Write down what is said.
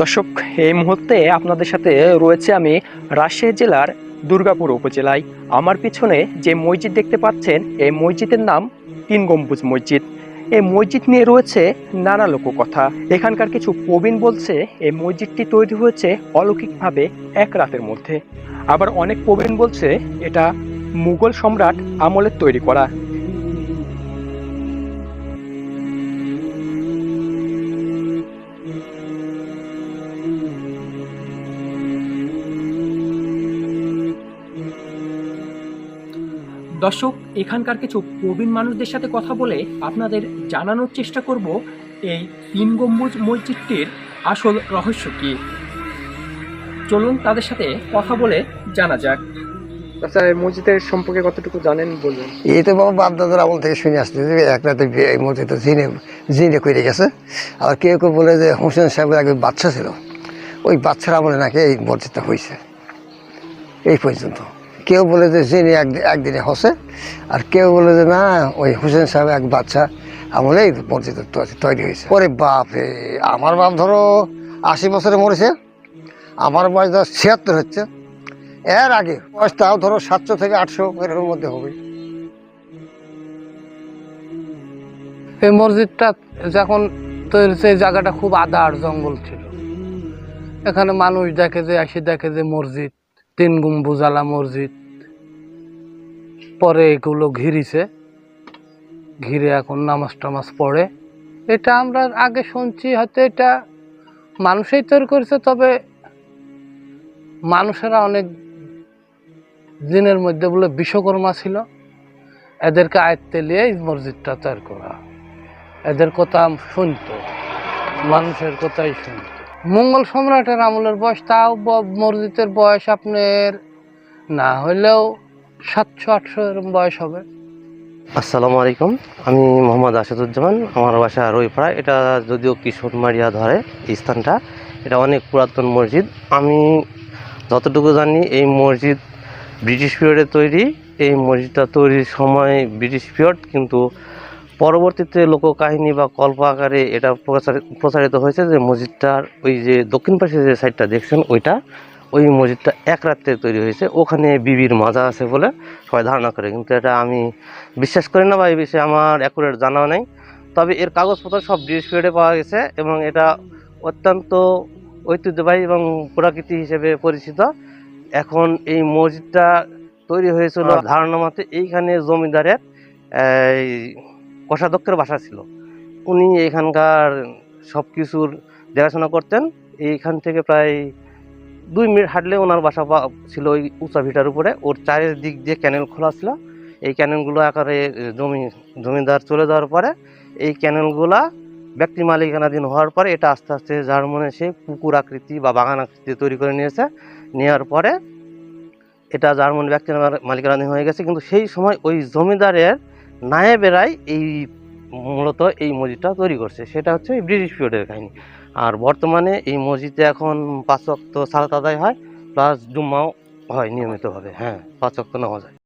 দর্শক, এই মুহূর্তে আপনাদের সাথে রয়েছে আমি রাজশাহী জেলার দুর্গাপুর উপজেলায়। আমার পিছনে যে মসজিদ দেখতে পাচ্ছেন, এই মসজিদের নাম তিন গম্বুজ মসজিদ। এই মসজিদ নিয়ে রয়েছে নানা লোককথা। এখানকার কিছু প্রবীণ বলছে এই মসজিদটি তৈরি হয়েছে অলৌকিকভাবে এক রাতের মধ্যে। আবার অনেক প্রবীণ বলছে এটা মুঘল সম্রাট আমলের তৈরি করা। দর্শক, এখানকার কিছু প্রবীণ মানুষদের সাথে কথা বলে আপনাদের জানানোর চেষ্টা করব এই তিন গম্বুজ মসজিদটির আসল রহস্য কি। চলুন তাদের সাথে কথা বলে জানা যাক। আচ্ছা, এই মসজিদের সম্পর্কে কতটুকু জানেন বলবেন? এই তো বাবা বাপ দাদার আমল থেকে শুনে আসছে যে এক রাতে এই মসজিদটা জিনে করে গেছে। আর কেউ কেউ বলে যে হোসেন সাহেবের আগে বাচ্চা ছিল, ওই বাচ্চার আমলে নাকি এই মসজিদটা হয়েছে। এই পর্যন্ত কেউ বলে যে জিনে একদিনে হসে, আর কেউ বলে যে না, ওই হোসেন সাহেব এক বাচ্চা আমলে এই মসজিদটা তৈরি হয়েছে। ওরে বাপ রে, আমার বাপ ধরো 80 বছরে মরেছে, আমার বয়স ধরো 76 হচ্ছে। এর আগে বয়স তাও ধরো 700 থেকে 800 এর মধ্যে হবে। এই মসজিদটা যখন তৈরি হয়েছে, এই জায়গাটা খুব আদার জঙ্গল ছিল। এখানে মানুষ দেখে যে মসজিদ তিন গম্বুজওয়ালা মসজিদ। পরে এগুলো ঘিরে এখন নামাজ টামাজ পড়ে। এটা আমরা আগে শুনছি হয়তো এটা মানুষই তৈরি করেছে, তবে মানুষেরা অনেক দিনের মধ্যে বলে বিশ্বকর্মা ছিল, এদেরকে আয়ত্তে নিয়ে এই মসজিদটা তৈরি করা। এদের কথা শুনতো, মানুষের কথাই শুনতো। মঙ্গল সম্রাটের আমলের বয়স, তাও মসজিদের বয়স আপনার না হলেও 700-800 এরকম বয়স হবে। আসসালামু আলাইকুম, আমি মোহাম্মদ আসাদুজ্জামান। আমার বাসা রইপাড়া। এটা যদিও কিশোরমারিয়া ধরে এই স্থানটা, এটা অনেক পুরাতন মসজিদ। আমি যতটুকু জানি এই মসজিদ ব্রিটিশ পিরিয়ডে তৈরি। এই মসজিদটা তৈরির সময় ব্রিটিশ পিরিয়ড, কিন্তু পরবর্তীতে লোককাহিনী বা কল্প আকারে এটা প্রচারিত হয়েছে যে মসজিদটার ওই যে দক্ষিণ পাশে যে সাইডটা দেখছেন ওই মসজিদটা এক রাত্রে তৈরি হয়েছে। ওখানে বিবির মাজা আছে বলে সবাই ধারণা করে, কিন্তু এটা আমি বিশ্বাস করি না বা এই বিষয়ে আমার অ্যাকুরেট জানাও নেই। তবে এর কাগজপত্র সব ব্রিটিশ পিরিয়ডে পাওয়া গেছে এবং এটা অত্যন্ত ঐতিহ্যবাহী এবং পুরাকৃতি হিসেবে পরিচিত। এখন এই মসজিদটা তৈরি হয়েছিল ধারণা মতে এইখানে জমিদারের এই কোষাধ্যক্ষের বাসা ছিল। উনি এখানকার সব কিছুর দেখাশোনা করতেন। এইখান থেকে প্রায় 2 মিনিট হাঁটলে ওনার বাসা ছিল ওই উঁচা ভিটার উপরে। ওর চারিদিক দিয়ে ক্যানেল খোলা ছিল। এই ক্যানেলগুলো আকারে জমিদার চলে যাওয়ার পরে এই ক্যানেলগুলা ব্যক্তি মালিকানাধীন হওয়ার পরে এটা আস্তে আস্তে যার মনে সে পুকুর আকৃতি বা বাগান আকৃতি তৈরি করে নিয়েছে। নেওয়ার পরে এটা যার মনে ব্যক্তি মালিকানাধীন হয়ে গেছে। কিন্তু সেই সময় ওই জমিদারের নায়েবেরাই এই মূলত এই মসজিদটা তৈরি করছে। সেটা হচ্ছে এই ব্রিটিশ পিরিয়ডের কাহিনী। আর বর্তমানে এই মসজিদে এখন 5 ওয়াক্ত সালাত আদায় হয়, প্লাস জুম্মাও হয় নিয়মিতভাবে। হ্যাঁ, 5 ওয়াক্ত নামাজ হয়।